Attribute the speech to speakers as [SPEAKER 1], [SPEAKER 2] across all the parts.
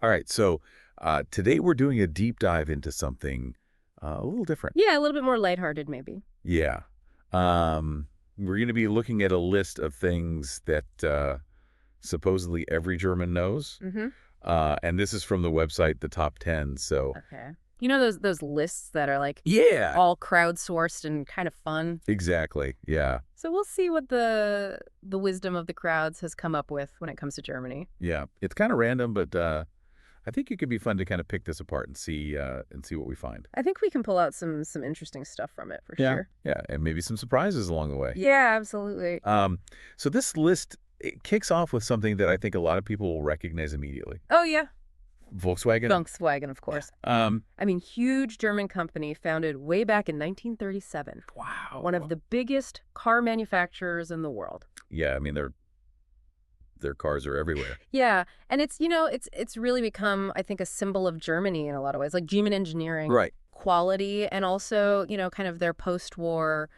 [SPEAKER 1] All right, so today we're doing a deep dive into something a little different.
[SPEAKER 2] Yeah, a little bit more lighthearted, maybe.
[SPEAKER 1] Yeah. We're going to be looking at a list of things that supposedly every German knows.
[SPEAKER 2] Mm-hmm.
[SPEAKER 1] And this is from the website, the Top 10. So,
[SPEAKER 2] Okay. You know those lists that are like
[SPEAKER 1] yeah,
[SPEAKER 2] all crowdsourced and kind of fun.
[SPEAKER 1] exactly. Yeah.
[SPEAKER 2] So we'll see what the wisdom of the crowds has come up with when it comes to Germany.
[SPEAKER 1] Yeah. It's kind of random, but I think it could be fun to kind of pick this apart and see what we find.
[SPEAKER 2] I think we can pull out some interesting stuff from it for
[SPEAKER 1] Yeah.
[SPEAKER 2] sure.
[SPEAKER 1] Yeah. And maybe some surprises along the way.
[SPEAKER 2] Yeah, absolutely.
[SPEAKER 1] So this list, it kicks off with something that I think a lot of people will recognize immediately.
[SPEAKER 2] Oh yeah,
[SPEAKER 1] Volkswagen.
[SPEAKER 2] Volkswagen, of course. I mean, huge German company founded way back in 1937.
[SPEAKER 1] Wow.
[SPEAKER 2] One of the biggest car manufacturers in the world.
[SPEAKER 1] Yeah, I mean their cars are everywhere.
[SPEAKER 2] Yeah, and it's really become, I think, a symbol of Germany in a lot of ways, like German engineering,
[SPEAKER 1] Right.
[SPEAKER 2] quality, and also, kind of their post-war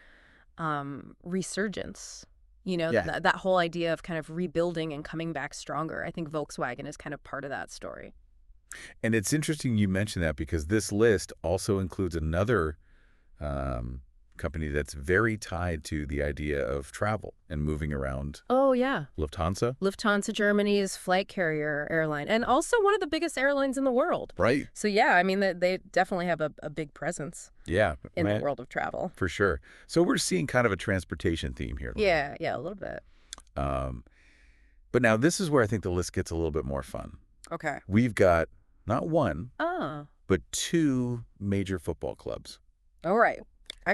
[SPEAKER 2] resurgence.
[SPEAKER 1] Yeah.
[SPEAKER 2] That whole idea of kind of rebuilding and coming back stronger. I think Volkswagen is kind of part of that story.
[SPEAKER 1] And it's interesting you mention that because this list also includes another um, company that's very tied to the idea of travel and moving around.
[SPEAKER 2] Oh, yeah.
[SPEAKER 1] Lufthansa.
[SPEAKER 2] Lufthansa, Germany's flight carrier airline, and also one of the biggest airlines in the world.
[SPEAKER 1] Right.
[SPEAKER 2] So, yeah, I mean, they definitely have a big presence
[SPEAKER 1] Yeah,
[SPEAKER 2] in the
[SPEAKER 1] man,
[SPEAKER 2] world of travel.
[SPEAKER 1] for sure. So we're seeing kind of a transportation theme here.
[SPEAKER 2] Yeah, yeah, a little bit.
[SPEAKER 1] Um, but now this is where I think the list gets a little bit more fun.
[SPEAKER 2] Okay.
[SPEAKER 1] We've got not one,
[SPEAKER 2] Oh,
[SPEAKER 1] but two major football clubs.
[SPEAKER 2] all right.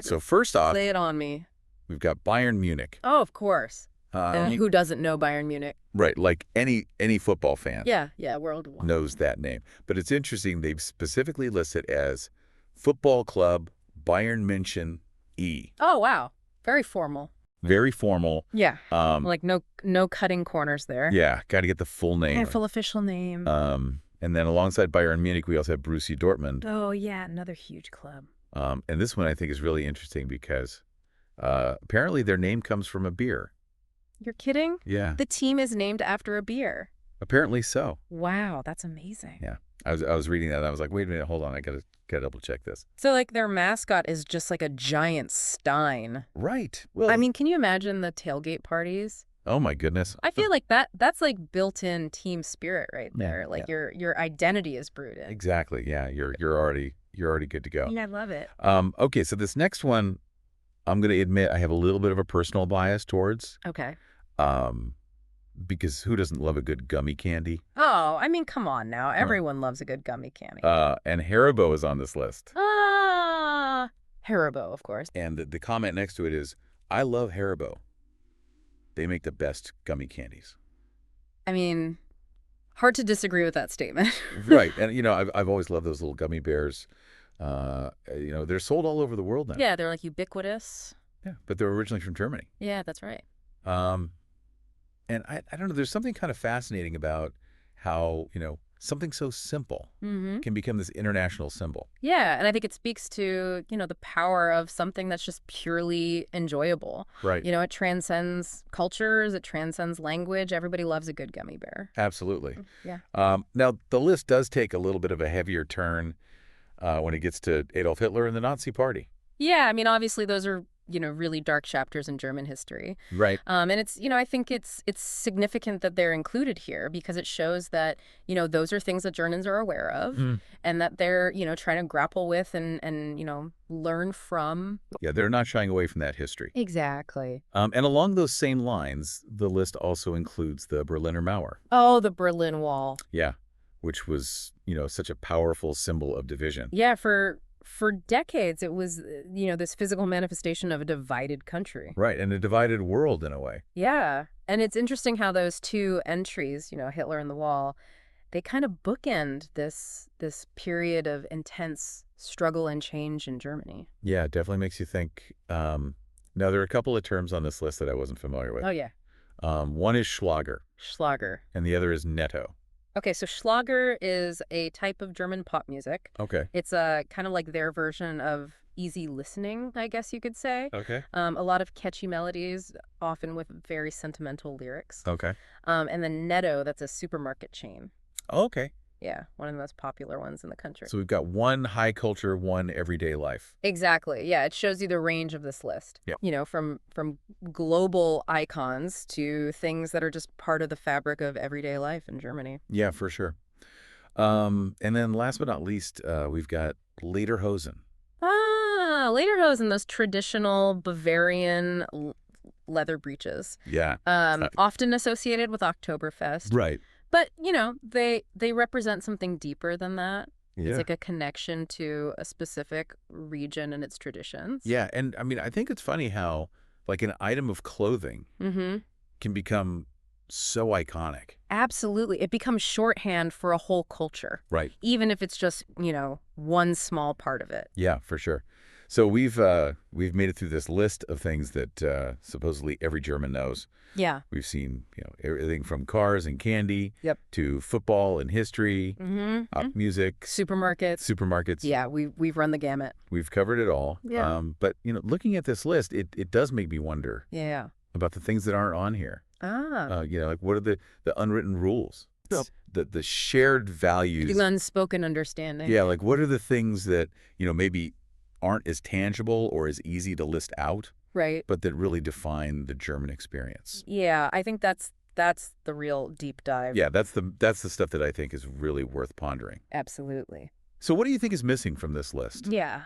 [SPEAKER 1] So first off,
[SPEAKER 2] Lay it on me.
[SPEAKER 1] we've got Bayern Munich.
[SPEAKER 2] Oh, of course.
[SPEAKER 1] Um,
[SPEAKER 2] Who doesn't know Bayern Munich?
[SPEAKER 1] right, like any football fan
[SPEAKER 2] Yeah, yeah, worldwide.
[SPEAKER 1] knows that name. But it's interesting, they've specifically listed as Football Club Bayern München E.
[SPEAKER 2] Oh, wow. Very formal.
[SPEAKER 1] Very formal.
[SPEAKER 2] Yeah.
[SPEAKER 1] Um,
[SPEAKER 2] Like no cutting corners there.
[SPEAKER 1] yeah, got to get the full name.
[SPEAKER 2] Full official name.
[SPEAKER 1] And then alongside Bayern Munich, we also have Borussia Dortmund.
[SPEAKER 2] Oh, yeah, another huge club.
[SPEAKER 1] And this one I think is really interesting because apparently their name comes from a beer.
[SPEAKER 2] You're kidding?
[SPEAKER 1] Yeah,
[SPEAKER 2] The team is named after a beer.
[SPEAKER 1] apparently so.
[SPEAKER 2] Wow, that's amazing.
[SPEAKER 1] Yeah, I was reading that and I was like, wait a minute, hold on, I gotta double check this.
[SPEAKER 2] So, like, their mascot is just like a giant stein.
[SPEAKER 1] Right. Well,
[SPEAKER 2] I mean, can you imagine the tailgate parties?
[SPEAKER 1] oh my goodness.
[SPEAKER 2] I feel like that's like built-in team spirit right
[SPEAKER 1] Yeah,
[SPEAKER 2] there. Like your identity is brewed in.
[SPEAKER 1] Exactly. Yeah, you're already good to go.
[SPEAKER 2] Yeah, I love it.
[SPEAKER 1] Okay, so this next one, I'm gonna admit I have a little bit of a personal bias towards,
[SPEAKER 2] Okay.
[SPEAKER 1] um, because who doesn't love a good gummy candy?
[SPEAKER 2] Oh, I mean, come on now. Everyone loves a good gummy candy.
[SPEAKER 1] And Haribo is on this list.
[SPEAKER 2] Ah, Haribo, of course.
[SPEAKER 1] And the comment next to it is, I love Haribo. They make the best gummy candies.
[SPEAKER 2] I mean, hard to disagree with that statement.
[SPEAKER 1] Right. And, I've always loved those little gummy bears. They're sold all over the world now.
[SPEAKER 2] Yeah, they're like ubiquitous.
[SPEAKER 1] Yeah. But they're originally from Germany.
[SPEAKER 2] Yeah, that's right.
[SPEAKER 1] Um, and I don't know, there's something kind of fascinating about how, something so simple
[SPEAKER 2] Mm-hmm.
[SPEAKER 1] can become this international symbol.
[SPEAKER 2] Yeah, and I think it speaks to, the power of something that's just purely enjoyable.
[SPEAKER 1] Right.
[SPEAKER 2] It transcends cultures, it transcends language. Everybody loves a good gummy bear.
[SPEAKER 1] Absolutely.
[SPEAKER 2] Yeah.
[SPEAKER 1] Now, the list does take a little bit of a heavier turn when it gets to Adolf Hitler and the Nazi Party.
[SPEAKER 2] Yeah, I mean, obviously those are, really dark chapters in German history.
[SPEAKER 1] Right.
[SPEAKER 2] And it's, I think it's significant that they're included here because it shows that, those are things that Germans are aware of and that they're, trying to grapple with and learn from.
[SPEAKER 1] Yeah, they're not shying away from that history.
[SPEAKER 2] Exactly.
[SPEAKER 1] And along those same lines, the list also includes the Berliner Mauer.
[SPEAKER 2] Oh, the Berlin Wall.
[SPEAKER 1] Yeah, which was, such a powerful symbol of division.
[SPEAKER 2] Yeah, for decades, it was, this physical manifestation of a divided country.
[SPEAKER 1] Right, and a divided world in a way.
[SPEAKER 2] Yeah. And it's interesting how those two entries, Hitler and the Wall, they kind of bookend this period of intense struggle and change in Germany.
[SPEAKER 1] Yeah, it definitely makes you think. Now, there are a couple of terms on this list that I wasn't familiar with.
[SPEAKER 2] Oh, yeah.
[SPEAKER 1] One is Schlager,
[SPEAKER 2] Schlager.
[SPEAKER 1] and the other is Netto.
[SPEAKER 2] Okay, so Schlager is a type of German pop music.
[SPEAKER 1] Okay.
[SPEAKER 2] It's kind of like their version of easy listening, I guess you could say.
[SPEAKER 1] Okay.
[SPEAKER 2] A lot of catchy melodies, often with very sentimental lyrics.
[SPEAKER 1] Okay.
[SPEAKER 2] And then Netto, that's a supermarket chain.
[SPEAKER 1] Okay.
[SPEAKER 2] Yeah, one of the most popular ones in the country.
[SPEAKER 1] So we've got one high culture, one everyday life.
[SPEAKER 2] Exactly. Yeah, it shows you the range of this list.
[SPEAKER 1] Yeah.
[SPEAKER 2] You know, from global icons to things that are just part of the fabric of everyday life in Germany.
[SPEAKER 1] Yeah, for sure. And then last but not least, we've got Lederhosen.
[SPEAKER 2] Lederhosen, those traditional Bavarian leather breeches,
[SPEAKER 1] Yeah.
[SPEAKER 2] often associated with Oktoberfest.
[SPEAKER 1] Right.
[SPEAKER 2] But, you know, they represent something deeper than that. It's
[SPEAKER 1] Yeah.
[SPEAKER 2] like a connection to a specific region and its traditions.
[SPEAKER 1] Yeah. And I mean, I think it's funny how like an item of clothing
[SPEAKER 2] Mm-hmm.
[SPEAKER 1] can become so iconic.
[SPEAKER 2] Absolutely. It becomes shorthand for a whole culture,
[SPEAKER 1] Right.
[SPEAKER 2] even if it's just, you know, one small part of it.
[SPEAKER 1] Yeah, for sure. So we've made it through this list of things that supposedly every German knows.
[SPEAKER 2] Yeah.
[SPEAKER 1] We've seen, everything from cars and candy
[SPEAKER 2] Yep.
[SPEAKER 1] to football and history,
[SPEAKER 2] Mm-hmm.
[SPEAKER 1] music,
[SPEAKER 2] Supermarkets.
[SPEAKER 1] supermarkets.
[SPEAKER 2] Yeah, we've run the gamut.
[SPEAKER 1] We've covered it all.
[SPEAKER 2] Yeah.
[SPEAKER 1] But, looking at this list, it does make me wonder
[SPEAKER 2] Yeah.
[SPEAKER 1] about the things that aren't on here. Like what are the unwritten rules?
[SPEAKER 2] Yep.
[SPEAKER 1] The shared values.
[SPEAKER 2] The unspoken understanding.
[SPEAKER 1] Yeah, like what are the things that, maybe aren't as tangible or as easy to list out,
[SPEAKER 2] Right.
[SPEAKER 1] but that really define the German experience?
[SPEAKER 2] Yeah, I think that's the real deep dive.
[SPEAKER 1] Yeah, that's the stuff that I think is really worth pondering.
[SPEAKER 2] Absolutely.
[SPEAKER 1] So what do you think is missing from this list?
[SPEAKER 2] Yeah.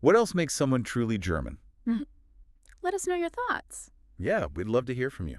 [SPEAKER 1] What else makes someone truly German?
[SPEAKER 2] Let us know your thoughts.
[SPEAKER 1] Yeah, we'd love to hear from you.